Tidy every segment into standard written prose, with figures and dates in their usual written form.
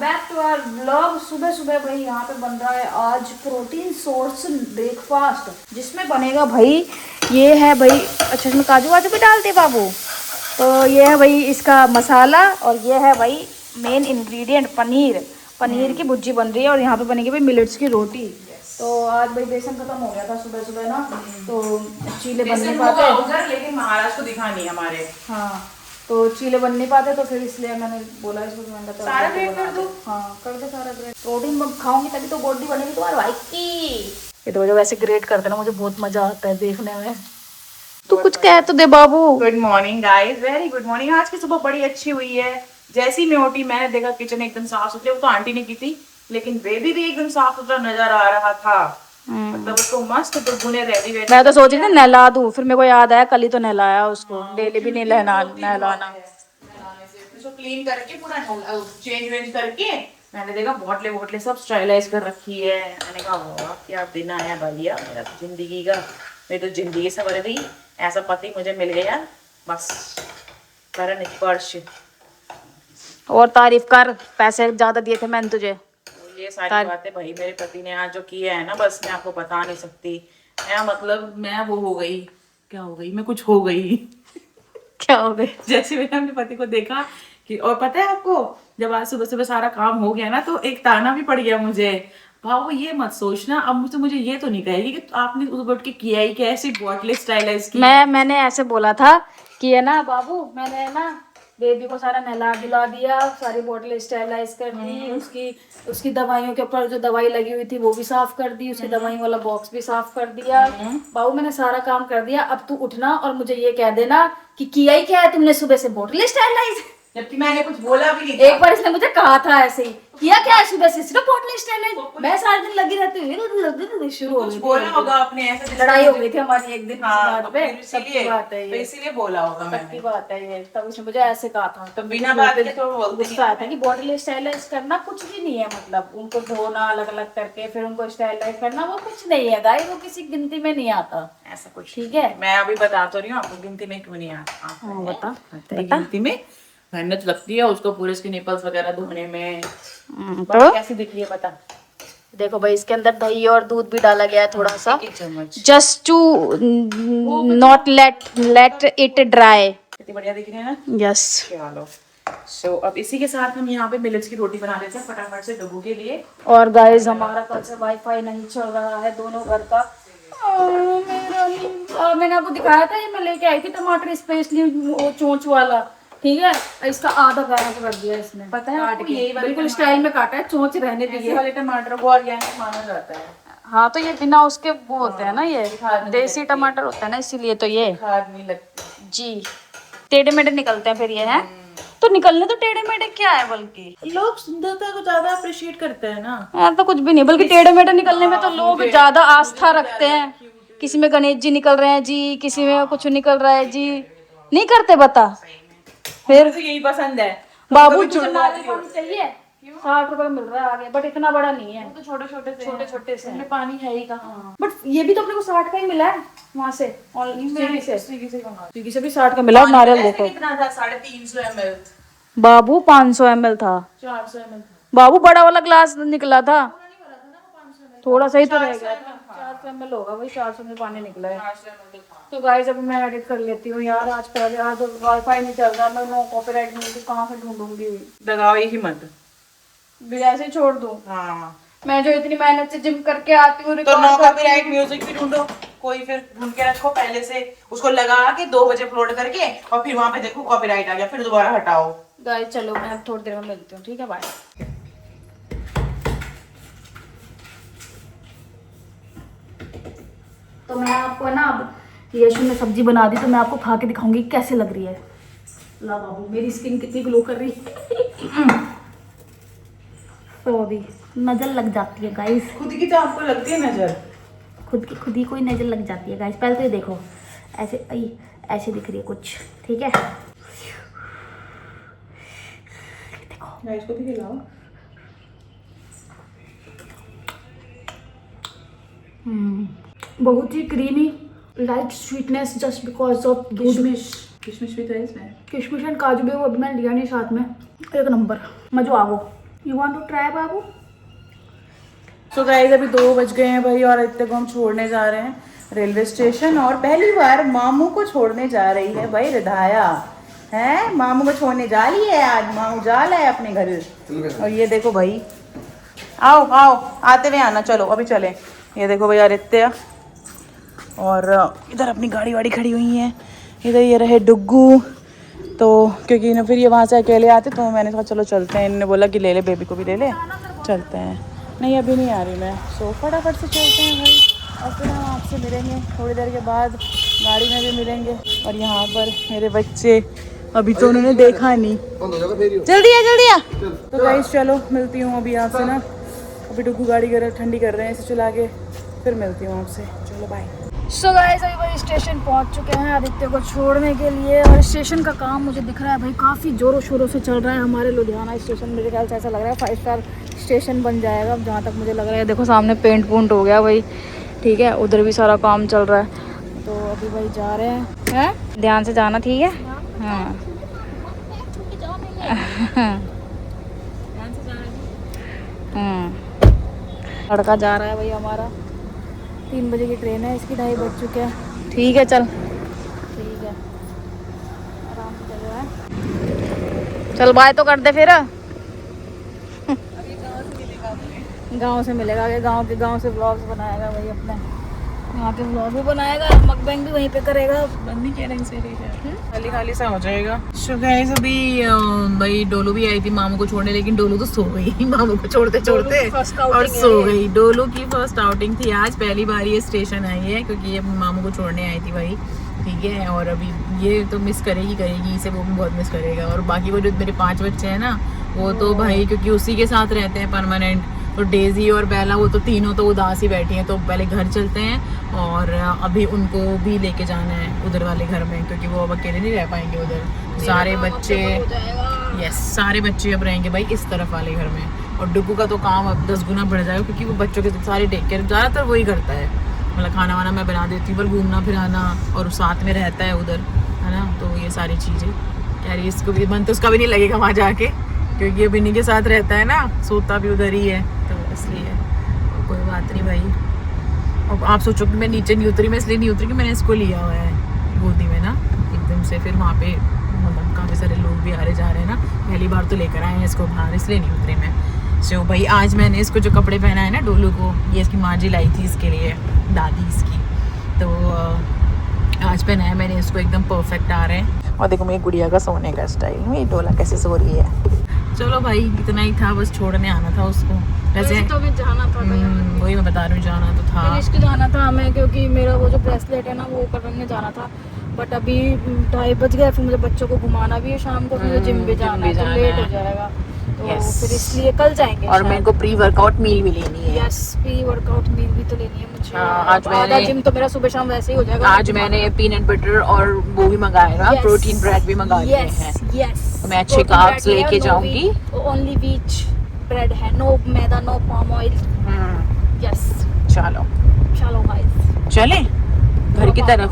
Back to our vlog. सुबह सुबह भाई यहाँ पे बन रहा है आज प्रोटीन सोर्स ब्रेकफास्ट, जिसमें बनेगा भाई ये है भाई, अच्छा इसमें काजू वाजू भी डालते बाबू। तो ये है भाई इसका मसाला, और ये है भाई मेन इंग्रेडिएंट पनीर की भुर्जी बन रही है, और यहाँ पे बनेगी भाई मिलेट्स की रोटी। तो आज भाई बेसन खत्म हो गया था सुबह सुबह ना, तो चीले बन नहीं पाते, लेकिन महाराज को दिखा नहीं हमारे। हाँ तो चीले बन नहीं पाते, तो फिर इसलिए मैंने बोला इसको कि मैंने सारा ग्रेट कर दो। हाँ कर दे सारा ग्रेट। प्रोटीन खाऊंगी तभी तो बॉडी बनेगी तुम्हारे भाई की। ये तो वैसे ग्रेट करते ना, मुझे बहुत मजा आता है देखने में। तू कुछ कह तो दे बाबू। Good morning guys, very good morning. आज की सुबह बड़ी अच्छी हुई है। जैसी मैं उठी मैंने देखा किचन एकदम साफ सुथरी, वो तो आंटी ने की थी, लेकिन बेबी भी एकदम साफ सुथरा नजर आ रहा था। मतलब उसको मस्त दुगुने रेडी वेडी। मैं तो सोच रही थी नहला दूं, फिर मेरे को याद आया कल ही तो नहलाया उसको, डेली भी नहीं नहलाना। इसको क्लीन करके पूरा चेंज वेंज करके मैंने देखा बोतले सब स्टाइलाइज कर रखी है। मैंने कहा वाह क्या दिन आया भैया मेरा तो जिंदगी का, मेरी तो जिंदगी संवर गई। ऐसा पति मुझे मिल गया, बस करण स्पर्श। और तारीफ कर, पैसे ज्यादा दिए थे मैंने तुझे। तो ये सारी बातें भाई मेरे पति ने आज जो किया है ना, बस मैं आपको बता नहीं सकती। मैं मतलब मैं वो हो गई, क्या हो गई, मैं कुछ हो गई। क्या हो गई? जैसे मैंने अपने पति को देखा कि, और पता है आपको, जब आज सुबह सुबह सारा काम हो गया ना, तो एक ताना भी पड़ गया मुझे। भाव ये मत सोचना अब मुझे ये तो नहीं कहेगी कि आपने उस बोट के किया ही कैसी बॉटल स्टाइलाइज की। मैंने ऐसे बोला था कि है ना बाबू, मैंने ना बेबी को सारा नहला धुला दिया, सारी बोतल स्टेरलाइज कर दी, उसकी दवाइयों के ऊपर जो दवाई लगी हुई थी वो भी साफ कर दी, उसकी दवाई वाला बॉक्स भी साफ कर दिया। बाबू मैंने सारा काम कर दिया, अब तू उठना और मुझे ये कह देना कि किया ही क्या है तुमने सुबह से बोतल स्टेरलाइज, जबकि मैंने कुछ बोला भी नहीं। एक बार इसने मुझे कहा था ऐसे ही, किया क्या है सुबह से, सिर्फ बोतल स्टेरलाइज। मैं सारे दिन लगी रहती हूँ, शुरू हो कुछ बोला होगा आपने, ऐसे लड़ाई हो गई थी हमारी एक दिन हाँ, बात पे, इसीलिए बात है ये, इसीलिए बोला होगा मैंने। सबकी बात है ये। तब उसने मुझे ऐसे कहा था, तो बिना बात के तो बोलते गुस्सा आया था कि बॉडी स्टाइलाइज करना कुछ भी नहीं है, मतलब उनको धोना अलग अलग करके फिर उनको स्टाइलाइज करना वो कुछ नहीं है गाइस, वो किसी गिनती में नहीं आता ऐसा कुछ। ठीक है, मैं अभी बता तो रही हूँ आपको, गिनती में क्यों नहीं आता। बता गिनती में मेहनत लगती है उसको पूरे इसके निपल्स वगैरह धोने में। तो कैसी दिख रही है बता। देखो भाई इसके अंदर दही और दूध भी डाला गया है थोड़ा सा, एक चम्मच, just to not let it dry. कितनी बढ़िया दिख रही है ना। यस चलो सो अब इसी के साथ हम यहाँ पे मिलेट्स की रोटी बना लेते हैं फटाफट से डब्बू के लिए। और गाइस हमारा कल से वाईफाई नहीं चल रहा है दोनों घर का। मैंने आपको दिखाया था, ये मैं लेके आई थी टमाटर स्पेशली वो चोंच वाला, ठीक है, इसका आधा गाना कर दिया इसने, पता है काट के बिल्कुल स्टाइल में काटा है, चोंच रहने दी है। वाले टमाटर को ऑर्गेनिक माना जाता है। हाँ तो ये बिना उसके वो होते हैं ना, ये देसी टमाटर होता है ना, इसीलिए तो ये खाद नहीं लगती जी टेढ़े मेढ़े निकलते हैं फिर ये है, तो निकलने तो टेढ़े मेढ़े क्या है, बल्कि लोग सुंदरता को ज्यादा अप्रिशिएट करते हैं ना। यार तो कुछ भी नहीं, बल्कि टेढ़े मेढ़े निकलने में तो लोग ज्यादा आस्था रखते हैं। किसी में गणेश जी निकल रहे हैं जी, किसी में कुछ निकल रहा है जी, नहीं करते बता। फिर तो यही पसंद है बाबू चाहिए, 60 रुपए मिल रहा है आगे, बट इतना बड़ा नहीं है, तो छोटे छोटे से में पानी है ही कहाँ। बट ये भी तो अपने को 60 का ही मिला है वहाँ से, स्विगी से स्विगी भी 60 का मिला। नारियल देखो कितना था, 350 ml, बाबू 500 ml था 400 ml बाबू, बड़ा वाला ग्लास निकला था, थोड़ा सा ही तो रह गया था, 400 ml होगा वही, 400 में पानी निकला है। तो गाइस अभी मैं एडिट कर लेती हूँ यार, आज पहले आज वाईफाई नहीं चल रहा, मैं नो कॉपीराइट म्यूजिक कहाँ से ढूंढूंगी, लगाओ ही मत, ऐसे ही छोड़ दूँ। हाँ मैं जो इतनी मेहनत से जिम करके आती हूँ, तो नो कॉपीराइट म्यूजिक भी ढूंढो कोई, फिर ढूंढ के रखो पहले से, उसको लगा के 2 बजे अपलोड करके, और फिर वहां पे देखो कॉपीराइट आ गया, फिर दोबारा हटाओ। गाइस चलो मैं थोड़ी देर में मिलती हूँ, ठीक है, बाय। तो मैं आपको ना अब यशु ने सब्जी बना दी, तो मैं आपको खा के दिखाऊंगी कैसे लग रही है। ला बाबू मेरी स्किन कितनी ग्लो कर रही है। तो अभी नजर लग जाती है गाइस, खुद की तो आपको लगती है नजर, खुद ही कोई नजर लग जाती है गाइस। पहले तो ये देखो ऐसे ऐसे दिख रही है कुछ, ठीक है, देखो इसको भी खिलाओ। बहुत ही creamy, light sweetness just because of किशमिश भी तो है इसमें, किशमिश एंड काजू भी, वो अभी मैंने लिया नहीं साथ में, एक नंबर मजो आ गो। यू वांट टू ट्राई बाबू? सो गाइस अभी 2 बज गए हैं भाई, और इतने को हम छोड़ने जा रहे हैं रेलवे स्टेशन। और पहली बार मामू को छोड़ने जा रही है भाई रिधाया है। मामू को छोड़ने जा रही है आज, मामू जा रहा है अपने घर। और ये देखो भाई, आओ आओ आते हुए आना, चलो अभी चले। ये देखो भैया आदित्य, और इधर अपनी गाड़ी वाड़ी खड़ी हुई है। इधर ये रहे डुग्गू, तो क्योंकि ना फिर ये वहाँ से अकेले आते तो मैंने कहा चलो चलते हैं। इन्होंने बोला कि ले ले बेबी को भी ले ले, चलते हैं। नहीं अभी नहीं आ रही मैं, सो फटाफट से चलते हैं भाई। और फिर हम आपसे मिलेंगे थोड़ी देर के बाद, गाड़ी में भी मिलेंगे। और यहाँ पर मेरे बच्चे अभी तो उन्होंने देखा नहीं, जल्दी आ। तो गाइस चलो मिलती हूँ अभी आपसे ना। अभी डुग्गू गाड़ी ठंडी कर रहे हैं, इसे चला के फिर मिलती हूँ आपसे। चलो बाय। सो गाइस अभी भाई स्टेशन पहुंच चुके हैं आदित्य को छोड़ने के लिए। और स्टेशन का काम मुझे दिख रहा है भाई काफ़ी ज़ोरों शोरों से चल रहा है। हमारे लुधियाना स्टेशन मेरे ख्याल से ऐसा लग रहा है 5 स्टार स्टेशन बन जाएगा जहाँ तक मुझे लग रहा है। देखो सामने पेंट पूंट हो गया भाई, ठीक है, उधर भी सारा काम चल रहा है। तो अभी भाई जा रहे हैं, ध्यान से जाना, ठीक है? हाँ लड़का जा रहा है भाई हमारा। 3 बजे की ट्रेन है इसकी, 2:30 बज चुके हैं। ठीक है चल, ठीक है, आराम से चलो है। चल बाय तो कर दे फिर। गांव से मिलेगा, गांव से व्लॉग्स बनाएगा भाई अपने, वहाँ के व्लॉग भी बनाएगा, मकबैंग भी वहीं पे करेगा। बंदी कह रही से खाली खाली सा हो जाएगा। सो गाइस अभी भाई डोलू भी आई थी मामू को छोड़ने, लेकिन डोलू तो सो गई मामू को छोड़ते छोड़ते और सो गई। डोलू की फर्स्ट आउटिंग थी आज, पहली बार ये स्टेशन आई है क्योंकि ये मामू को छोड़ने आई थी भाई, ठीक है। और अभी ये तो मिस करेगी इसे, वो भी बहुत मिस करेगा। और बाकी वो जो मेरे 5 बच्चे हैं ना, वो तो भाई क्योंकि उसी के साथ रहते हैं परमानेंट, तो डेजी और बेला वो तो तीनों तो उदास ही बैठी हैं। तो पहले घर चलते हैं और अभी उनको भी लेके जाना है उधर वाले घर में, क्योंकि वो अब अकेले नहीं रह पाएंगे उधर। सारे बच्चे, यस सारे बच्चे अब रहेंगे भाई इस तरफ वाले घर में। और डुग्गू का तो काम अब 10 गुना बढ़ जाएगा, क्योंकि वो बच्चों के सारे टेक केयर ज़्यादातर वही करता है। मतलब खाना वाना मैं बना देती हूँ, पर घूमना फिराना और साथ में रहता है उधर, है ना। तो ये सारी चीज़ें यार, इसको भी मन तो उसका भी नहीं लगेगा वहाँ जाके, क्योंकि अब इन्हीं के साथ रहता है ना, सोता भी उधर ही है, तो इसलिए कोई बात नहीं भाई। अब आप सोचो कि मैं नीचे नहीं उतरी, मैं इसलिए नहीं उतरी कि मैंने इसको लिया हुआ है गोदी में ना एकदम से। फिर वहाँ पे मतलब काफ़ी सारे लोग भी आ रहे जा रहे हैं ना, पहली बार तो लेकर आए हैं इसको बाहर, इसलिए नहीं उतरी मैं। सो भाई आज मैंने इसको जो कपड़े पहना है ना डोलू को, ये इसकी माँ जी लाई थी इसके लिए, दादी इसकी, तो आज पहना है मैंने इसको, एकदम परफेक्ट आ रहे हैं। और देखो मेरी गुड़िया का सोने का स्टाइल, मेरी डोला कैसे सो रही है। चलो भाई इतना ही था, बस छोड़ने आना था उसको। वैसे तो भी जाना था, वही मैं बता रही हूँ, जाना तो था, फिनिश जाना था हमें, क्योंकि मेरा वो जो ब्रेसलेट है ना वो करने जाना था। बट अभी 2:30 बज गए, फिर मुझे बच्चों को घुमाना भी है शाम को, फिर जिम भी जाना है, तो लेट हो जाएगा, तो फिर इसलिए कल जाएंगे। और मेरे को प्री वर्कआउट मील भी लेनी है। यस प्री वर्कआउट मील भी तो लेनी है मुझे। आज मैंने जिम तो मेरा सुबह शाम वैसे ही हो जाएगा। आज मैंने पीनट बटर और वो भी मंगाया, प्रोटीन ब्रेड भी मंगा लिए हैं। यस तो मैं अच्छे कार्ब्स लेके जाऊंगी। ओनली व्हीट ब्रेड है, नो मैदा, नो पाम ऑयल। यस चलो चलो गाइस चले घर की तरफ।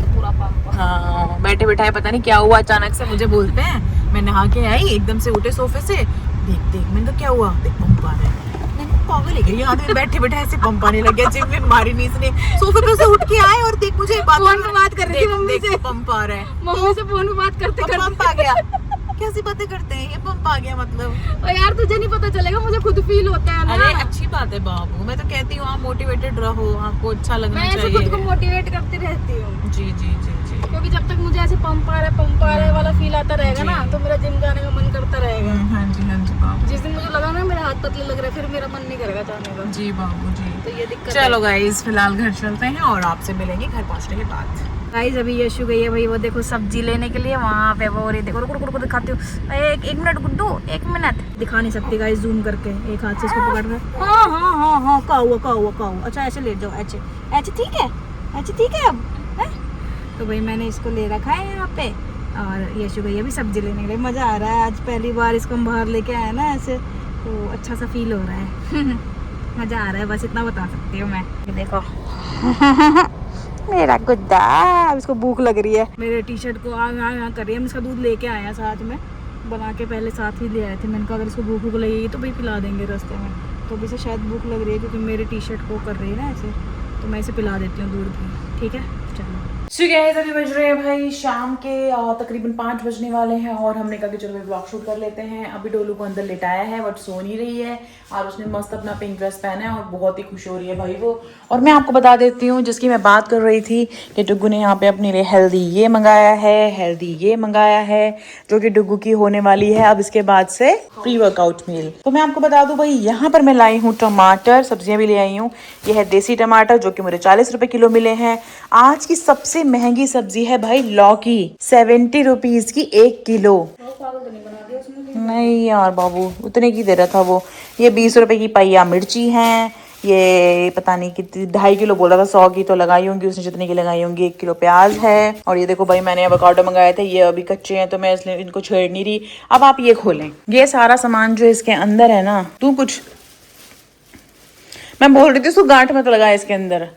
पूरा पाम। हाँ बैठे बैठाए पता नहीं क्या हुआ, अचानक से मुझे बोलते हैं, मैं नहा के आई एकदम से उठे सोफे से, देख देख मैंने कहा क्या हुआ, देख पंप आ रहा है। मैंने पागल है क्या, आदमी बैठे बैठे ऐसे पंप आने लग गया, जिम में मारी नहीं इसने, सोफे पे से उठ के आए और देख मुझे फोन पे बात कर रही थी मम्मी से, पंप आ रहा है, मम्मी से फोन पे बात करते करते पंप आ गया। कैसी बातें करते हैं, ये पंप आ गया मतलब। और यार तुझे नहीं पता चलेगा, मुझे खुद फील होता है ना। अरे अच्छी बात है बाबू, मैं तो कहती हूँ आप मोटिवेटेड रहो, आपको अच्छा लगना चाहिए। मैं ऐसे खुद को मोटिवेट करती रहती हूँ। जी जी जी जी, क्योंकि जब तक मुझे ऐसे पंप आ रहा है वाला फील आता रहेगा ना, तो मेरा जिम जाने का मन करता रहेगा। हाँ जी बाबू। जिस दिन मुझे लगा ना मेरे हाथ पतले लग रहे, फिर मेरा मन नहीं करेगा जाने का। जी बाबू जी, तो ये दिक्कत। चलो गाइस फिलहाल घर चलते हैं और आपसे मिलेंगे घर पहुँचने के बाद। गाइस अभी यशु गई है भाई, वो देखो सब्जी लेने के लिए वहाँ पे, वो रही देखो, रुको दिखाती हूँ। एक मिनट गुड्डू, 1 मिनट। दिखा नहीं सकती गाइस, जूम करके एक हाथ से इसको पकड़ कर। हाँ का हुआ। अच्छा ऐसे ले जाओ, ऐसे ठीक है, ऐसे ठीक है अब है? तो भाई मैंने इसको ले रखा है यहाँ पे, और यशु गई अभी सब्जी लेने के लिए। मज़ा आ रहा है, आज पहली बार इसको हम बाहर लेके आए ना ऐसे, तो अच्छा सा फील हो रहा है। मज़ा आ रहा है, बस इतना बता सकती हूँ मैं। देखो मेरा गुड्डा, अब इसको भूख लग रही है। मेरे टी शर्ट को आ कर रही है, हम इसका दूध लेके आए हैं साथ में, बना के पहले साथ ही ले आए थे। मैंने कहा अगर इसको भूख भूख लगेगी तो भाई पिला देंगे रास्ते में। तो अभी से शायद भूख लग रही है क्योंकि मेरी टी शर्ट को कर रही है ना ऐसे, तो मैं इसे पिला देती हूँ दूध भी। ठीक है चलो। गाइस अभी बज रहे हैं भाई शाम के तकरीबन 5 बजने वाले हैं और हमने कहा कि चलो ब्लॉग शूट कर लेते हैं। अभी डोलू को अंदर लेटाया है बट सो नहीं रही है और उसने मस्त अपना पिंक ड्रेस पहना है और बहुत ही खुश हो रही है भाई वो। और मैं आपको बता देती हूँ जिसकी मैं बात कर रही थी कि डुग्गू ने यहाँ पे अपने लिए हेल्दी ये मंगाया है, हेल्दी ये मंगाया है जो कि डुग्गू की होने वाली है अब इसके बाद से प्री वर्कआउट मील। तो मैं आपको बता दूं भाई यहाँ पर मैं लाई हूँ टमाटर, सब्जियां भी ले आई हूँ। ये है देसी टमाटर जो कि मुझे 40 रुपए किलो मिले हैं। आज की सबसे महंगी सब्जी है भाई लौकी, 70 रुपीज की 1 किलो। नहीं यार बाबू उतने की दे रहा था वो। ये 20 रुपए की पहिया मिर्ची है, ये पता नहीं कितनी 2.5 किलो बोल रहा था, 100 की तो लगाई होंगी उसने जितनी की लगाई होंगी। 1 किलो प्याज है और ये देखो भाई मैंने एवोकाडो मंगाए थे, ये अभी कच्चे हैं तो मैं इसलिए इनको छेड़ नहीं रही। अब आप ये खोलें, ये सारा सामान जो इसके अंदर है ना, तू कुछ मैं बोल रही थी उसको गांठ मत लगाए इसके अंदर,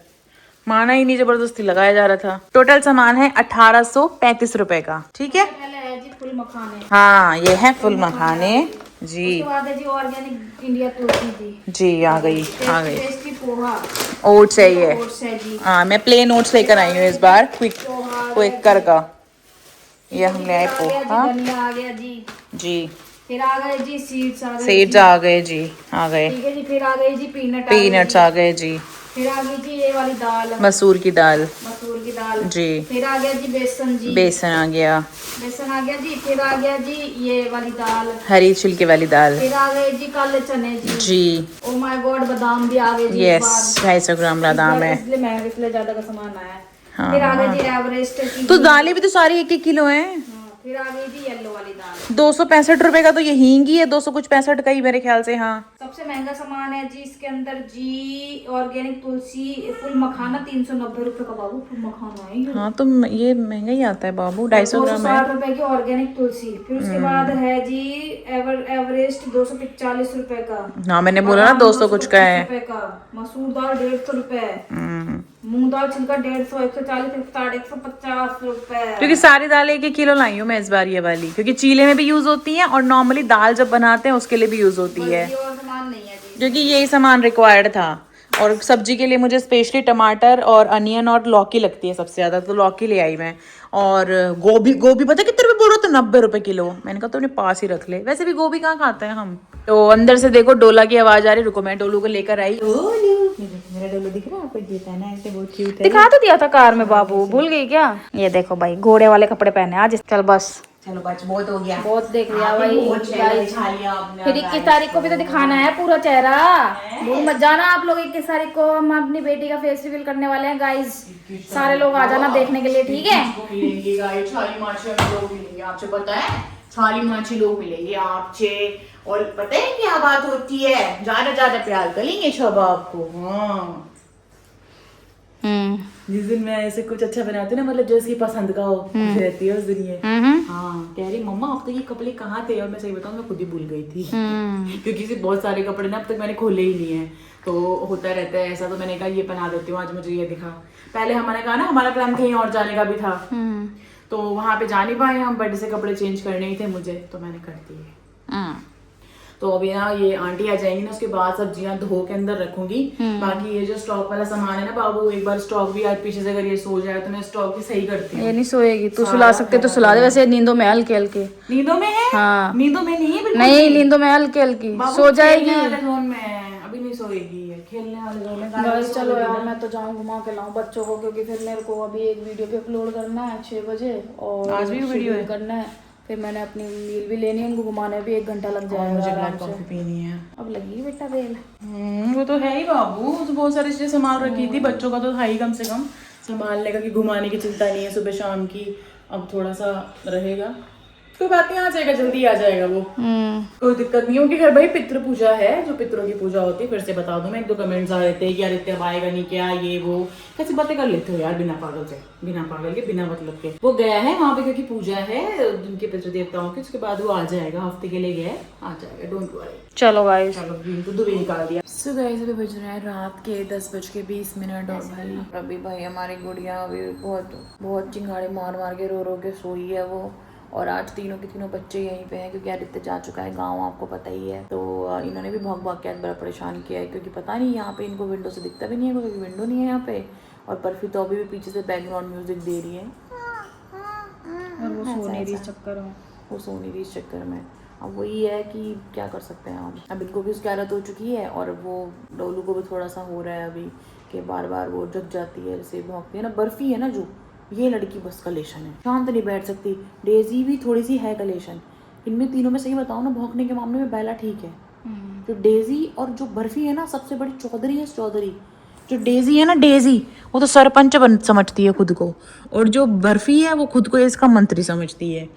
माना ही नहीं, जबरदस्ती लगाया जा रहा था। टोटल सामान है 1835 रुपए का। ठीक है पहले है जी फुल मखाने। हाँ ये है फुल मखाने जी। उसके बाद है जी ऑर्गेनिक इंडिया तुलसी जी आ गई आ गई। टेस्टी पोहा, ओट्स है ये। ओट्स है जी। हाँ मैं प्लेन ओट्स लेकर आई हूँ इस बार, क्विक कर का। ये हमने आए पोहा धनिया आ गया जी। जी। फिर आ गए जी सीड्स आ गए। सीड्स आ गए जी, आ गए। ठीक है जी। फिर आ गई जी पीनट्स आ गए जी। फिर आ गई जी ये वाली दाल, मसूर की दाल जी। फिर आ गया जी बेसन जी। बेसन आ गया जी। फिर आ गया जी ये वाली दाल, हरी छिलके वाली दाल। फिर आ गए जी काले चने जी। ओ माय गॉड बादाम भी आ गए जी। यस 250 ग्राम बादाम है। इसलिए महंगा, इसलिए ज्यादा का सामान आया है। हाँ, फिर आ गए जी एवरेस्ट की। तो दालें भी तो सारी 1-1 किलो हैं। फिर आ गई जी येलो वाली दाल। 265 रुपए का तो ये हींग ही है, 200 कुछ 65 का ही मेरे ख्याल से। हाँ सबसे महंगा सामान है जी इसके अंदर जी ऑर्गेनिक तुलसी फुल मखाना, 390 रुपए का बाबू फुल मखाना है ये। हाँ तो ये महंगा ही आता है बाबू, 250 ग्राम है। 260 रुपए की ऑर्गेनिक तुलसी। फिर उसके बाद है जी एवरेस्ट 245 रुपए का। हाँ मैंने बोला ना 200 कुछ का है। रुपए का मसूर दाल 150 रुपए, मूंग दाल छिलका 150, 140, 150 रुपए। क्योंकि सारी दालें 1-1 किलो लाई हूँ मैं इस बार ये वाली, क्योंकि चीले में भी यूज होती है और नॉर्मली दाल जब बनाते हैं उसके लिए भी यूज होती है, और सामान नहीं है जी क्योंकि यही सामान रिक्वायर्ड था। और सब्जी के लिए मुझे स्पेशली टमाटर और अनियन और लौकी लगती है सबसे ज्यादा, तो लौकी ले आई मैं। और गोभी पता है कितने रुपए बोल रहे थे? 90 रुपए किलो। मैंने कहा तो अपने पास ही रख ले, वैसे भी गोभी कहाँ खाते हैं हम। तो अंदर से देखो डोला की आवाज आ रही, रुको मैं डोलू को लेकर आई। मेरा डोलू दिख रहा है आपको? ये पहना है ऐसे, बहुत क्यूट है। दिखा तो दिया था कार में बाबू, भूल गई क्या? ये देखो भाई घोड़े वाले कपड़े पहने आज। चल बस चलो बच बहुत हो गया, बहुत देख लिया भाई। आपने। फिर 21 तारीख को भी तो दिखाना है पूरा चेहरा, भूल मत जाना आप लोग। 21 तारीख को हम अपनी बेटी का फेस रिवील करने वाले हैं गाइस, सारे लोग आ जाना देखने के लिए। ठीक है आपसे पता है छाली माछी लोग मिलेंगे आपसे, और पता है क्या बात होती है, ज्यादा प्यार करेंगे सब आपको। हाँ जिस दिन मैं ऐसे कुछ अच्छा बनाती हूँ ना, मतलब जो इसकी पसंद का हो, खुश रहती है उस दिन ये। हाँ कह रही मम्मा अब तक ये कपड़े कहाँ थे, और मैं सही बताऊँ मैं खुद ही भूल गई थी क्योंकि सिर्फ बहुत सारे कपड़े ना अब तक मैंने खोले ही नहीं है, तो होता रहता है ऐसा। तो मैंने कहा ये पहना देती हूँ आज, मुझे ये दिखा। पहले हमारे कहा ना हमारा प्लान कहीं और जाने का भी था, तो वहां पे जा नहीं पाए हम, बट से कपड़े चेंज करने ही थे मुझे, तो मैंने कर दिए। तो अभी ना ये आंटी आ जाएंगी ना, उसके बाद सब्जियां धो के अंदर रखूंगी। बाकी ये जो स्टॉक वाला सामान है ना बाबू, एक बार स्टॉक भी आज पीछे से अगर ये सो जाए तो मैं स्टॉक भी सही करती हूँ। ये नहीं सोएगी, तू सुला सकते तो सुला दे, वैसे नींदों में हल्के हल्के। नींदों में है? हाँ नींदों में नहीं है बिल्कुल नहीं, नींदों में हल्की हल्की सो जाएगी। जोन में अभी नहीं सोएगी, खेलने वाले जोन में। गाइस चलो यार मैं तो जाऊँ घुमा के लाऊं बच्चों को, क्योंकि फिर मेरे को अभी एक वीडियो भी अपलोड करना है 6 बजे, और आज भी वीडियो है करना है। फिर मैंने अपनी मील भी लेनी है, उनको घुमाने भी 1 घंटा लग जाएगा। मुझे ब्लैक कॉफी पीनी है। अब लगी बेटा बेल। वो तो है ही बाबू, तो बहुत सारी चीजें संभाल रखी थी, बच्चों का तो था ही कम से कम संभालने का, कि घुमाने की चिंता नहीं है सुबह शाम की। अब थोड़ा सा रहेगा, कोई बात नहीं, आ जाएगा, जल्दी आ जाएगा वो, कोई दिक्कत नहीं होगी। घर भाई पितृ पूजा है, जो पितरों की पूजा होती है, फिर से बता दूं मैं, 1-2 कमेंट्स आ रहे थे कि आदित्य अब आएगा नहीं क्या, ये वो कैसी बातें कर लेते हो यार, बिना पागल से, बिना पागल के, बिना मतलब के। वो गया है वहां पे क्योंकि पूजा है उनके पितृ देवताओं की, उसके बाद वो आ जाएगा, हफ्ते के लिए गया है, आ जाएगा, डोंट वरी। चलो गाइस चलो तो दुबई निकाल दिया। सो गाइस अभी बज रहे हैं रात के 10:20, और भाई अभी भाई हमारी गुड़िया अभी बहुत चिंगाड़े मार के रो के सोई है वो, और आज तीनों के तीनों बच्चे यहीं पे हैं क्योंकि आदित्य जा चुका है गाँव, आपको पता ही है। तो इन्होंने भी भाग भाग के आज बड़ा परेशान किया है क्योंकि पता नहीं यहाँ पे इनको विंडो से दिखता भी नहीं है क्योंकि विंडो नहीं है यहाँ पे। और बर्फी तो अभी भी पीछे से बैकग्राउंड म्यूजिक दे रही है और वो सो नहीं रही इस चक्कर में, वो सो नहीं रही इस चक्कर में। अब वही है कि क्या कर सकते हैं हम। अब इनको भी उसकी आदत हो चुकी है और वो डोलू को भी थोड़ा सा हो रहा है अभी कि बार बार वो जग जाती है, जैसे भौंकती है ना। बर्फी है ना जो, ये लड़की बस कलेशन है, शांत नहीं बैठ सकती। डेजी भी थोड़ी सी है कलेशन। इनमें तीनों में सही बताऊँ ना, भौंकने के मामले में बेला ठीक है। जो डेजी और जो बर्फी है ना, सबसे बड़ी चौधरी है चौधरी। जो डेजी है ना, डेजी वो तो सरपंच समझती है खुद को, और जो बर्फी है वो खुद को इसका मंत्री समझती है।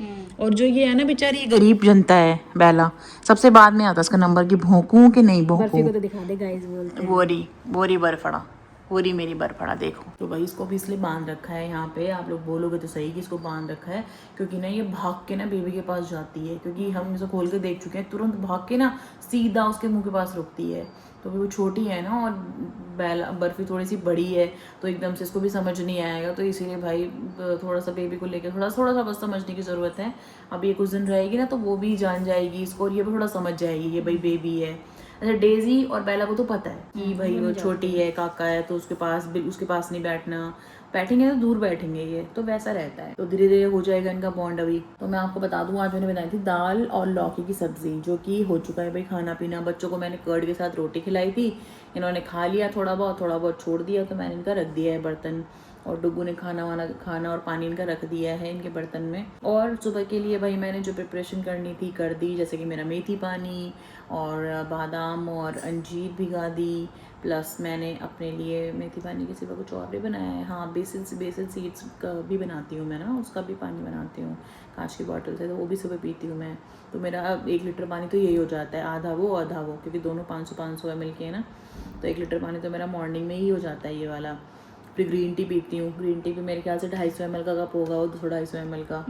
और जो ये है ना बेचारी, ये गरीब जनता है बेला, सबसे बाद में आता इसका नंबर कि भौंकूं कि नहीं भौंकूं। बर्फी को तो दिखा दे गाइस बोलते हैं। बोरी बोरी बर्फड़ा, बोरी मेरी बर्फड़ा देखो। तो भाई इसको भी इसलिए बांध रखा है यहाँ पे, आप लोग बोलोगे तो सही कि इसको बांध रखा है क्योंकि ना ये भाग के ना बेबी के पास जाती है, क्योंकि हम इसे खोल के देख चुके हैं, तुरंत भाग के ना सीधा उसके मुंह के पास रुकती है। तो वो छोटी है ना और बेला बर्फी थोड़ी सी बड़ी है तो एकदम से इसको भी समझ नहीं आएगा। तो इसीलिए भाई थोड़ा सा बेबी को लेकर थोड़ा सा बस समझने की ज़रूरत है। अब ये कुछ दिन रहेगी ना तो वो भी जान जाएगी इसको और ये भी थोड़ा समझ जाएगी ये भाई बेबी है। अच्छा डेजी और बेला को तो पता है कि भाई वो छोटी है, काका है, तो उसके पास नहीं बैठना, बैठेंगे तो दूर बैठेंगे, ये तो वैसा रहता है। तो धीरे धीरे हो जाएगा इनका बॉन्ड अभी। तो मैं आपको बता दूं, आज मैंने बनाई थी दाल और लौकी की सब्जी, जो कि हो चुका है भाई खाना पीना। बच्चों को मैंने कर्ड के साथ रोटी खिलाई थी, इन्होंने खा लिया, थोड़ा बहुत छोड़ दिया, तो मैंने इनका रख दिया है बर्तन। और डुगू ने खाना और पानी इनका रख दिया है इनके बर्तन में। और सुबह के लिए भाई मैंने जो प्रिपरेशन करनी थी कर दी, जैसे कि मेरा मेथी पानी और बादाम और अंजीर भिगा दी, प्लस मैंने अपने लिए मेथी पानी के सिवा कुछ और भी बनाया है। हाँ, बेसिल सीड्स का भी बनाती हूँ मैं ना, उसका भी पानी बनाती हूँ कांच की बॉटल से, तो वो भी सुबह पीती हूँ मैं। तो मेरा 1 लीटर पानी तो यही हो जाता है, आधा वो क्योंकि दोनों 500 ml के हैं ना, तो 1 लीटर पानी तो मेरा मॉर्निंग में ही हो जाता है ये वाला। फिर ग्रीन टी पीती हूँ, ग्रीन टी भी मेरे ख्याल से 250 ml का कप होगा, वो 250 ml का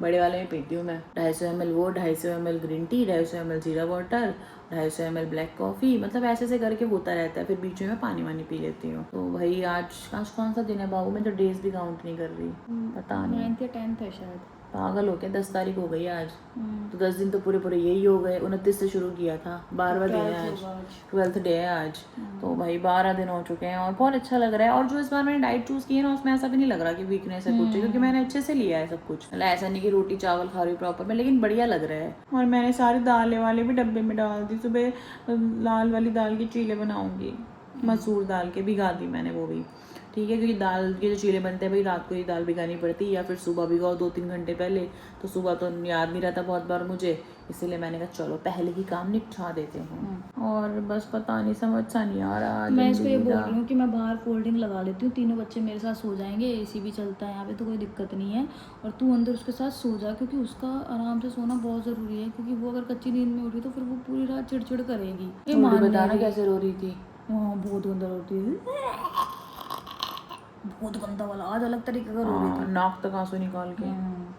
बड़े वाले में पीती हूँ मैं। 250 ml वो, 250 ml ग्रीन टी, 250 ml जीरा वाटर, 250 ml ब्लैक कॉफ़ी, मतलब ऐसे करके होता रहता है। फिर बीच में पानी पी लेती हूँ। तो भाई आज कौन सा दिन है बाबू, मैं तो डेज भी काउंट नहीं कर रही, पता नहीं 9th या 10th है शायद, पागल हो के 10 तारीख हो गई आज। तो 10 दिन तो पूरे यही हो गए। 29 से शुरू किया था, 12वां दिन है आज, 12th डे है आज। तो भाई 12 दिन हो चुके हैं और बहुत अच्छा लग रहा है। और जो इस बार मैंने डाइट चूज़ की है ना, उसमें ऐसा भी नहीं लग रहा कि वीकनेस है कुछ, क्योंकि मैंने अच्छे से लिया है सब कुछ। मतलब ऐसा नहीं कि रोटी चावल खा रही हूँ प्रॉपर में, लेकिन बढ़िया लग रहा है। और मैंने सारी दालें वाले भी डब्बे में डाल दी। सुबह लाल वाली दाल के चीले बनाऊंगी, मसूर दाल के भिगा दी मैंने वो भी, ठीक है, क्योंकि दाल के जो चीले बनते हैं भाई रात को ही दाल भिगानी पड़ती है, या फिर सुबह भिगाओ 2-3 घंटे पहले। तो सुबह तो याद नहीं रहता बहुत बार मुझे, इसीलिए मैंने कहा चलो पहले ही काम निपटा देते हैं। और बस पता नहीं, समझ सा नहीं आ रहा। मैं इसको ये बोल रही हूँ कि मैं बाहर फोल्डिंग लगा लेती हूँ, तीनों बच्चे मेरे साथ सो जाएंगे, एसी भी चलता है यहाँ पे तो कोई दिक्कत नहीं है, और तू अंदर उसके साथ सो जा, क्योंकि उसका आराम से सोना बहुत ज़रूरी है, क्योंकि वो अगर कच्ची नींद में उठी तो फिर वो पूरी रात चिड़चिड़ करेगी। ये बताना कैसे रो रही थी? हाँ बहुत गंदा रोती है, बहुत गंदा वाला, आज अलग तरीके का रो रही थी, नाक तक आंसू निकाल के।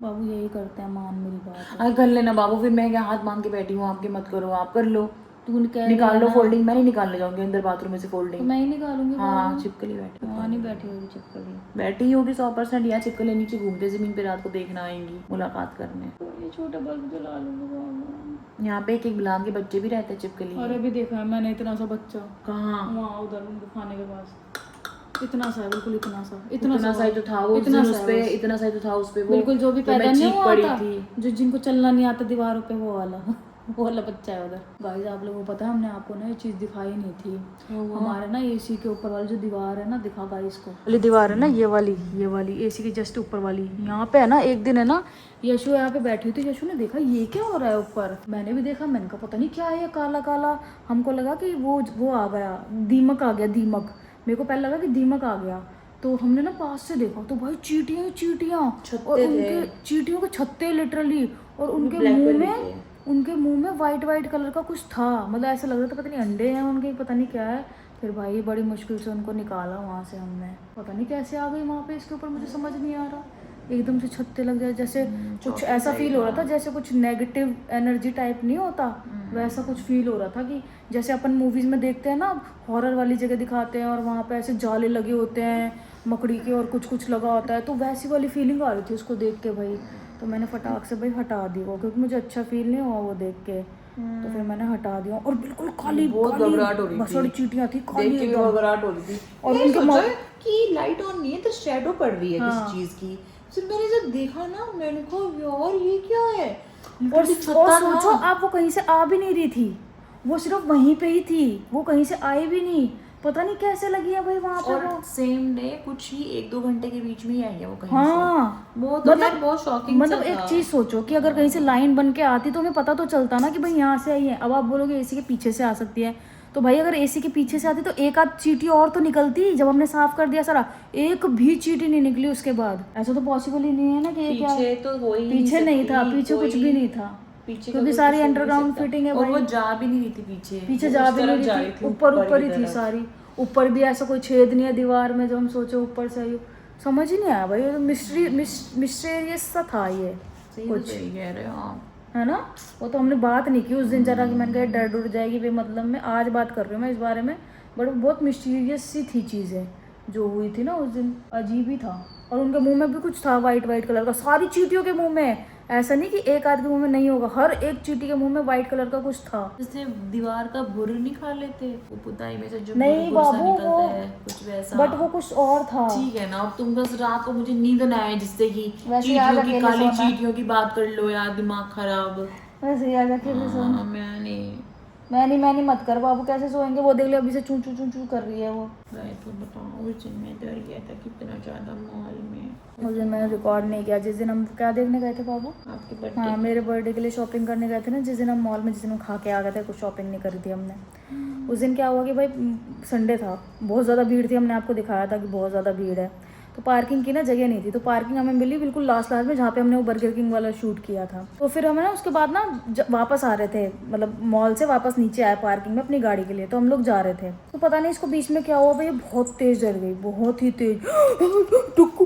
बाबू यही करते हैं, मान मेरी बात। अरे कर लेना बाबू, फिर मैं क्या हाथ मांग के बैठी हूँ आपके, मत करो, आप कर लो, तू निकाल लो फोल्डिंग। मैं नहीं निकालने जाऊंगी अंदर बाथरूम में से फोल्डिंग, मैं ही निकालूंगी। हाँ चिपकली बैठी, हाँ नहीं बैठी होगी चिपकली, बैठी होगी 100%, या चिपकली नीचे घूमते जमीन पे रात को देखना आएंगी मुलाकात करने। ये छोटा बल्ब जला लूंगी। यहाँ पे एक गुलाम के बच्चे भी रहते हैं चिपकली। अरे भी देखा है मैंने, इतना सा बच्चा कहाँ? वहाँ उधर उनके खाने के पास, इतना सा है, बिल्कुल इतना सा ही तो था वो, इतना सा ही तो था उस पे, बिल्कुल जो भी पैदा नहीं हुआ था, जो जिनको चलना नहीं आता दीवारों पे, वो वाला बच्चा है उधर। गाइस आप लोगों को पता है, हमने आपको ना ये चीज़ दिखाई नहीं थी, हमारे ना एसी के ऊपर वाली जो दीवार है ना, दिखा गाइस को, वाली दीवार है ना, ये वाली एसी के जस्ट ऊपर वाली, यहाँ पे है ना, एक दिन है ना यशु यहाँ पे बैठी हुई थी, यशु ने देखा ये क्या हो रहा है ऊपर, मैंने भी देखा, मैंने कहा पता नहीं क्या है ये काला काला, हमको लगा कि वो आ गया, दीमक आ गया, दीमक, मेरे को पहले लगा कि दीमक आ गया। तो हमने ना पास से देखा तो भाई चींटियां और उनके चींटियों के छत्ते लिटरली, और उनके मुंह में वाइट कलर का कुछ था, मतलब ऐसा लग रहा था पता नहीं अंडे हैं उनके, पता नहीं क्या है। फिर भाई बड़ी मुश्किल से उनको निकाला वहाँ से हमने, पता नहीं कैसे आ गई वहाँ पे इसके ऊपर, मुझे समझ नहीं आ रहा, एकदम से छत्ते लग जाए, जैसे कुछ ऐसा फील हो रहा था जैसे कुछ नेगेटिव एनर्जी टाइप नहीं होता, वैसा कुछ फील हो रहा था कि जैसे अपन मूवीज में देखते हैं ना, हॉरर वाली जगह दिखाते हैं और वहाँ पे ऐसे जाले लगे होते हैं मकड़ी के और कुछ लगा होता है, तो वैसी वाली फीलिंग आ रही थी उसको देख के भाई। तो मैंने फटाक से भाई हटा दी वो, क्योंकि मुझे अच्छा फील नहीं हुआ वो देख के। तो फिर मैंने हटा दिया और बिल्कुल काली बहुत घबराहट हो रही थी, बसड़ चींटियां थी काली देख के भी एकदम। घबराहट हो रही थी। और मैंने उनके सोचा कि लाइट ऑन नहीं है तो शैडो पड़ रही है हाँ। किसी चीज की। फिर मैंने जब देखा ना, मैंने कहा यार ये क्या है। और सोचो आप, वो कहीं से आ भी नहीं रही थी, वो सिर्फ वहीं पे ही थी, वो कहीं से आई भी नहीं। पता नहीं कैसे लगी है भाई वहाँ पे और वो। सेम डे कुछ ही 1-2 घंटे के बीच में ही आई है वो कहीं हाँ से। वो तो यार बहुत शॉकिंग मतलब एक चीज सोचो कि अगर कहीं से लाइन बन के आती तो हमें पता तो चलता ना कि भाई यहाँ से आई है। अब आप बोलोगे एसी के पीछे से आ सकती है, तो भाई अगर एसी के पीछे से आती तो एक आध चींटी और तो निकलती। जब हमने साफ कर दिया सारा, एक भी चींटी नहीं निकली उसके बाद। ऐसा तो पॉसिबल ही नहीं है ना कि पीछे तो हो ही पीछे नहीं था, सकती, पीछे कुछ भी नहीं था, पीछे क्योंकि सारी अंडरग्राउंड फिटिंग है और भाई। वो जा भी नहीं रही थी पीछे, पीछे वो जा उस भी तरफ नहीं जा रही रही थी, ऊपर की ही थी तरफ। सारी। ऊपर भी ऐसा कोई छेद नहीं है दीवार में जो हम सोचे ऊपर से आई हो। समझ ही नहीं आया भाई, ये तो मिस्टीरियस सा था ये कुछ, सही कह रहे हो आप। है ना। वो तो हमने बात नहीं की उस दिन जरा कि मैंने कहा डर डर जाएगी भाई, मतलब मैं आज बात कर रही हूँ मैं इस बारे में। बट बहुत मिस्टीरियस सी थी चीज़ें जो हुई थी ना उस दिन, अजीब ही था। और उनके मुंह में भी कुछ था वाइट कलर का, सारी चींटियों के मुंह में। ऐसा नहीं कि एक आदमी के मुंह में नहीं होगा, हर एक चींटी के मुंह में वाइट कलर का कुछ था। जैसे दीवार का भुर नहीं खा लेते वो पुताई में से जो नहीं भुर सा बाबू, निकलता वो है, कुछ वैसा। बट वो कुछ और था। ठीक है ना, अब तुम बस रात को मुझे नींद ना आए जिससे कि वैसे आज चींटियों की, अकेले काली सोना। चींटियों की बात कर लो यार, दिमाग खराब। वैसे याद अकेले सोना। हाँ, मैं नहीं मत कर बाबू, कैसे सोएंगे। वो देख ले अभी से चू चू चू चू कर रही है वो। तो बताओ उस दिन मैं डर गया था कितना ज्यादा मॉल में। उस दिन मैंने रिकॉर्ड नहीं किया, जिस दिन हम क्या देखने गए थे बाबू। आपके बर्थडे। हाँ मेरे बर्थडे के लिए शॉपिंग करने गए थे ना, जिस दिन हम मॉल में, जिस दिन हम खा के आ गए थे, कुछ शॉपिंग नहीं करी थी हमने। उस दिन क्या हुआ कि भाई संडे था, बहुत ज़्यादा भीड़ थी, हमने आपको दिखाया था कि बहुत ज़्यादा भीड़ है। तो पार्किंग की ना जगह नहीं थी, तो पार्किंग हमें मिली बिल्कुल लास्ट में जहाँ पे हमने वो बर्गर किंग वाला शूट किया था। तो फिर हमें ना उसके बाद ना वापस आ रहे थे, मतलब मॉल से वापस नीचे आए पार्किंग में अपनी गाड़ी के लिए। तो हम लोग जा रहे थे, तो पता नहीं इसको बीच में क्या हुआ भाई, बहुत तेज डर गई, बहुत ही तेज। टुकु टुकु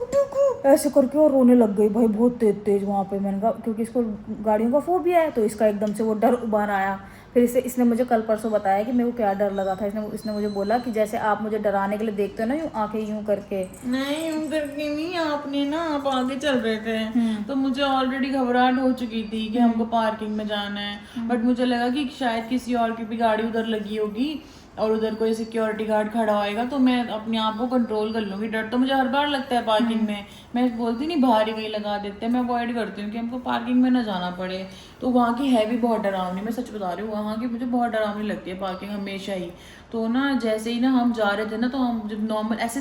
टुकु ऐसे करके और रोने लग गई भाई, बहुत तेज वहाँ पे। मैंने कहा क्योंकि इसको गाड़ियों का फोबिया है, तो इसका एकदम से वो डर उबार आया। फिर इसने मुझे कल परसों बताया कि मेरे को क्या डर लगा था। इसने मुझे बोला कि जैसे आप मुझे डराने के लिए देखते हो ना, यूँ आंखें यूँ करके। नहीं यूं करके नहीं, आपने ना, आप आगे चल रहे थे तो मुझे ऑलरेडी घबराहट हो चुकी थी कि हमको पार्किंग में जाना है। बट मुझे लगा कि शायद किसी और की भी गाड़ी उधर लगी होगी और उधर कोई सिक्योरिटी गार्ड खड़ा होएगा तो मैं अपने आप को कंट्रोल कर लूंगी। डर तो मुझे हर बार लगता है पार्किंग में। मैं बोलती नहीं बाहर ही कहीं लगा देते हैं, मैं अवॉइड करती हूँ कि हमको पार्किंग में ना जाना पड़े। तो वहाँ की है भी बहुत डरावनी, मैं सच बता रही हूँ, वहाँ की मुझे बहुत डरावनी लगती है पार्किंग हमेशा ही। तो ना जैसे ही ना हम जा रहे थे ना, तो हम जब नॉर्मल ऐसे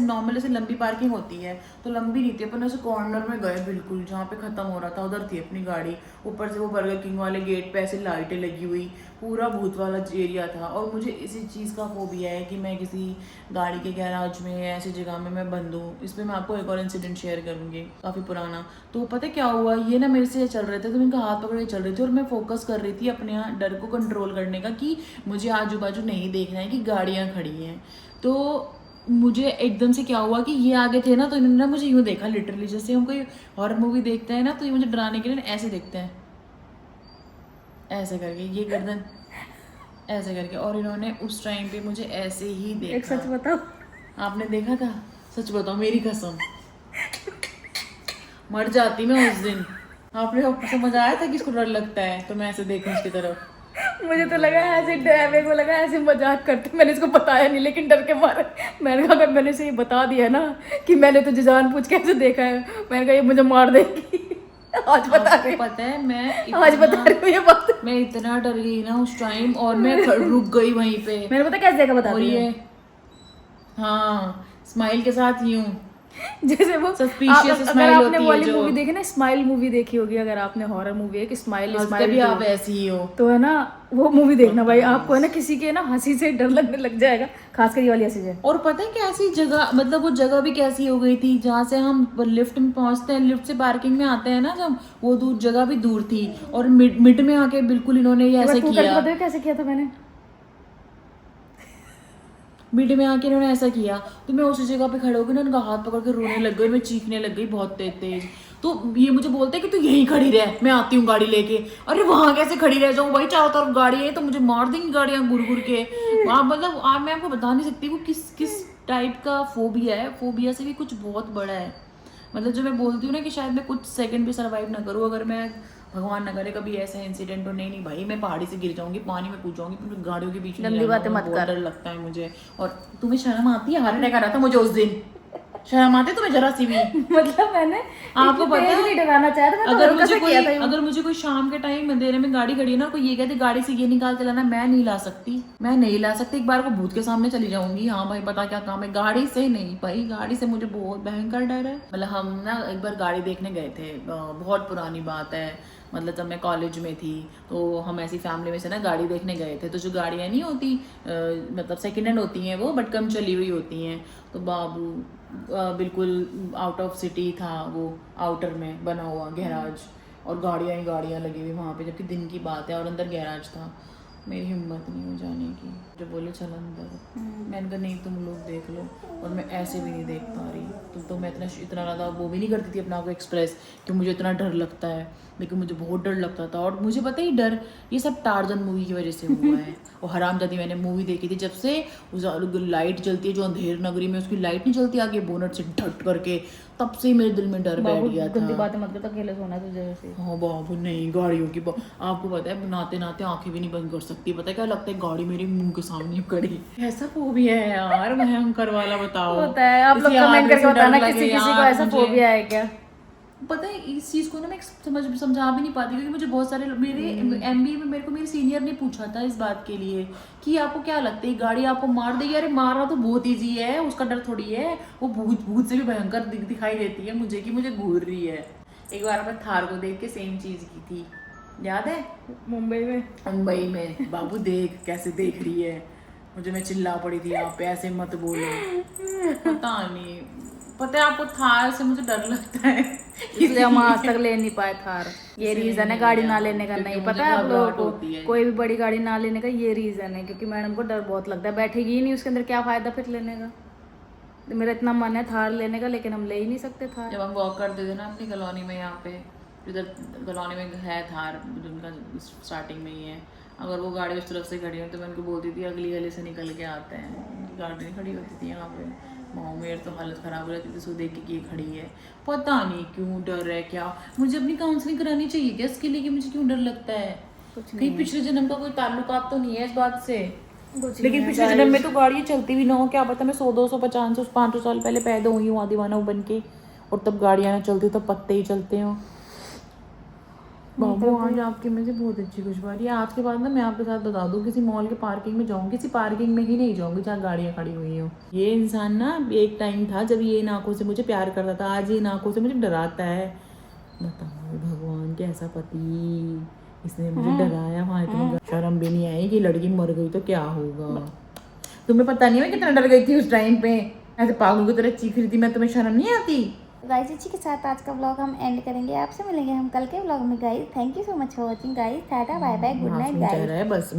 लंबी पार्किंग होती है तो लंबी नहीं थी, अपन ऐसे कॉर्नर में गए बिल्कुल जहाँ पे खत्म हो रहा था, उधर थी अपनी गाड़ी। ऊपर से वो बर्गर किंग वाले गेट पे ऐसे लाइटें लगी हुई, पूरा भूत वाला एरिया था। और मुझे इसी चीज़ का फोबिया है कि मैं किसी गाड़ी के गैराज में या ऐसी जगह में मैं बंद हूँ। इस पर मैं आपको एक और इंसिडेंट शेयर करूँगी, काफ़ी पुराना। तो पता क्या हुआ, ये ना मेरे से चल रहे थे तो इनका हाथ पकड़ के चल रही थी और मैं फोकस कर रही थी अपने यहाँ डर को कंट्रोल करने का कि मुझे आजू बाजू नहीं देखना है कि गाड़ियाँ खड़ी हैं। तो मुझे एकदम से क्या हुआ कि ये आगे थे ना, तो इन्होंने ना मुझे यूँ देखा लिटरली, जैसे हम कोई हॉरर मूवी देखते हैं ना तो ये मुझे डराने के लिए ऐसे देखते हैं, ऐसे करके ये गर्दन ऐसे करके। और इन्होंने उस टाइम पे मुझे ऐसे ही देखा। एक सच बताओ, आपने देखा था? सच बताओ, मेरी कसम मर जाती मैं उस दिन। आपने समझ आया था कि इसको डर लगता है तो मैं ऐसे देखूं उसकी तरफ। मुझे तो लगा ऐसे ड्राइवर को लगा ऐसे मजाक करते। मैंने इसको बताया नहीं, लेकिन डर के मारे मैंने कहा अगर मैंने इसे ये बता दिया ना कि मैंने तुझे जान पूछ के ऐसे देखा है, मैंने कहा ये मुझे मार देगी। आज बता रही हूँ, पता है आज बता रही हूँ ये बात। मैं इतना डर गई ना उस टाइम, और मैं रुक गई वहीं पे। मैंने पता कैसे देखा बता और रही ये हूँ। हाँ स्माइल के साथ यूं जैसे वो Suspicious अगर smile आपने होती है वाली जो। मूवी देखी ना, स्माइल मूवी देखी होगी, अगर आपने हॉरर मूवी है कि स्माइल हंसते भी आप ऐसी ही हो। तो है ना, वो मूवी देखना भाई, आपको है ना किसी के ना हंसी से डर लगने लग जाएगा, खासकर ये वाली हंसी से। और पता है कैसी जगह, मतलब वो जगह भी कैसी हो गई थी जहाँ से हम लिफ्ट में पहुंचते हैं, लिफ्ट से पार्किंग में आते हैं ना जब, वो दूर जगह भी दूर थी। और मिड में आके बिल्कुल इन्होंने ये ऐसे किया। पता है कैसे किया था मैंने? मिड में आके इन्होंने ऐसा किया तो मैं उसी जगह पे खड़े होकर ना उनका हाथ पकड़ के रोने लग गई, मैं चीखने लग गई बहुत तेज तेज। तो ये मुझे बोलते हैं कि तू यहीं खड़ी रह, मैं आती हूँ गाड़ी लेके। अरे वहां कैसे खड़ी रह जाऊँ भाई, चारों तरफ गाड़ी है तो मुझे मार देंगी गाड़ियाँ घुर घुर के वहाँ। मतलब मैं आपको बता नहीं सकती वो किस टाइप का फोबिया है। फोबिया से भी कुछ बहुत बड़ा है। मतलब जो मैं बोलती हूँ ना कि शायद मैं कुछ सेकंड भी सर्वाइव ना करूँ, अगर मैं भगवान ना करे कभी ऐसा इंसिडेंट हो, नहीं भाई मैं पहाड़ी से गिर जाऊंगी, पानी में कूद जाऊंगी, फिर गाड़ियों के बीच में गंदी बातें मत बहुत कर। डर लगता है मुझे। और तुम्हें शर्म आती है? हार्ट अटैक आ रहा था मुझे उस दिन, शर्म आती है तुम्हें जरा सी भी? मतलब मैंने आपको पता है नहीं डराना चाहा था, मैं तो अगर हल्का सा किया था यूं। अगर मुझे कोई शाम के टाइम अंधेरे में गाड़ी खड़ी है ना, कोई ये कहते गाड़ी से ये निकाल के लाना, मैं नहीं ला सकती, मैं नहीं ला सकती। एक बार को भूत के सामने चली जाऊंगी, हाँ भाई पता क्या काम है, गाड़ी से नहीं भाई, गाड़ी से मुझे बहुत भयंकर डर है। मतलब हम ना एक बार गाड़ी देखने गए थे, बहुत पुरानी बात है, मतलब जब मैं कॉलेज में थी, तो हम ऐसी फैमिली में से ना गाड़ी देखने गए थे। तो जो गाड़ियाँ नहीं होती मतलब सेकेंड हैंड होती हैं वो, बट कम चली हुई होती हैं, तो बाबू बिल्कुल आउट ऑफ सिटी था वो, आउटर में बना हुआ गैराज, और गाड़ियाँ ही गाड़ियाँ लगी हुई वहाँ पे, जबकि दिन की बात है, और अंदर गैराज था। मेरी हिम्मत नहीं हो जाने की, जो बोले चल अंदर, मैंने कहा नहीं तुम लोग देख लो, और मैं ऐसे भी नहीं देख पा रही। तो मैं इतना ज़्यादा वो भी नहीं करती थी अपना को एक्सप्रेस कि मुझे इतना डर लगता है, लेकिन मुझे बहुत डर लगता था। और मुझे पता ही डर ये सब टार्जन मूवी की वजह से हुआ है। और हरामजादी मैंने मूवी देखी थी जब से, उस लाइट जलती है जो अंधेर नगरी में, उसकी लाइट नहीं चलती आगे बोनट से ढट करके, तब से ही मेरे दिल में डर बैठ गया था। गंदी बातें मत कर, अकेले सोना तुझे वैसे। हाँ बाबू नहीं, गाड़ियों की आपको पता है नाते नाते आंखें भी नहीं बंद कर सकती, पता है क्या लगता है, गाड़ी मेरे मुंह के सामने खड़ी। ऐसा फोबिया है यार भयंकर वाला, बताओ। होता है, आप लोग कमेंट करके बताना किसी किसी को ऐसा फोबिया है क्या। पता है इस चीज़ को ना मैं समझा भी नहीं पाती, क्योंकि मुझे बहुत सारे मेरे एमबीए में मेरे को मेरे सीनियर ने पूछा था इस बात के लिए कि आपको क्या लगता है गाड़ी आपको मार देगी? अरे मारना तो बहुत ईजी है, उसका डर थोड़ी है, वो भूत से भी भयंकर दिखाई देती है मुझे कि मुझे घूर रही है। एक बार मैं थार को देख के सेम चीज़ की थी, याद है? मुंबई में बाबू देख कैसे देख रही है मुझे, मैं चिल्ला पड़ी थी यहाँ पे ऐसे मत बोलो। पता नहीं, पता है आपको थार से मुझे डर लगता है, इसलिए हम आज तक ले नहीं पाए थार। ये रीजन है गाड़ी ना लेने का। नहीं पता है आप लोगों को, कोई भी बड़ी गाड़ी ना लेने का ये रीजन है, क्योंकि मैडम को डर बहुत लगता है, बैठेगी ही नहीं उसके अंदर, क्या फायदा फिर लेने का। तो मेरा इतना मन है थार लेने का, लेकिन हम ले ही नहीं सकते थार। जब हम वॉक करते थे ना अपनी कॉलोनी में, यहाँ पे इधर कॉलोनी में है थार, जिनका स्टार्टिंग में ही है, अगर वो गाड़ी उस तरफ से खड़ी हो तो मैं उनको बोलती थी अगली गली से निकल के आते हैं, गाड़ी नहीं खड़ी होती थी यहाँ पे। माँ मेरे तो हालत ख़राब हो जाती थी सो देख के ये खड़ी है, पता नहीं क्यों डर है क्या। मुझे अपनी काउंसलिंग करानी चाहिए क्या इसके लिए कि मुझे क्यों डर लगता है? कहीं पिछले जन्म का कोई ताल्लुकात तो नहीं है इस बात से? लेकिन पिछले जन्म में तो गाड़ियाँ चलती भी ना हो, क्या पता मैं 100 200 50 500 साल पहले पैदा हुई हूँ आदिवाना बन के, और तब गाड़ियाँ ना चलती, तब पत्ते ही चलते हो। बाबू आज आपकी मुझे बहुत अच्छी खुशखबरी है, आज के बाद ना मैं आपके साथ बता दूँ, किसी मॉल के पार्किंग में जाऊँगी, किसी पार्किंग में ही नहीं जाऊँगी जहाँ गाड़ियाँ खड़ी हुई हो। ये इंसान ना एक टाइम था जब ये इन आँखों से मुझे प्यार करता था, आज ये इन आँखों से मुझे डराता है। बताओ भगवान कैसा पति, इसने मुझे डराया, वहाँ इतनी शर्म भी नहीं आई कि लड़की मर गई तो क्या होगा। तुम्हें पता नहीं मैं कितना डर गई थी उस टाइम पे, ऐसे पागल की तरह चीख रही थी मैं, तुम्हें शर्म नहीं आती? गाइस इसी के साथ आज का व्लॉग हम एंड करेंगे, आपसे मिलेंगे हम कल के व्लॉग में guys. Thank you so much for watching guys, tata bye bye, good night guys. बस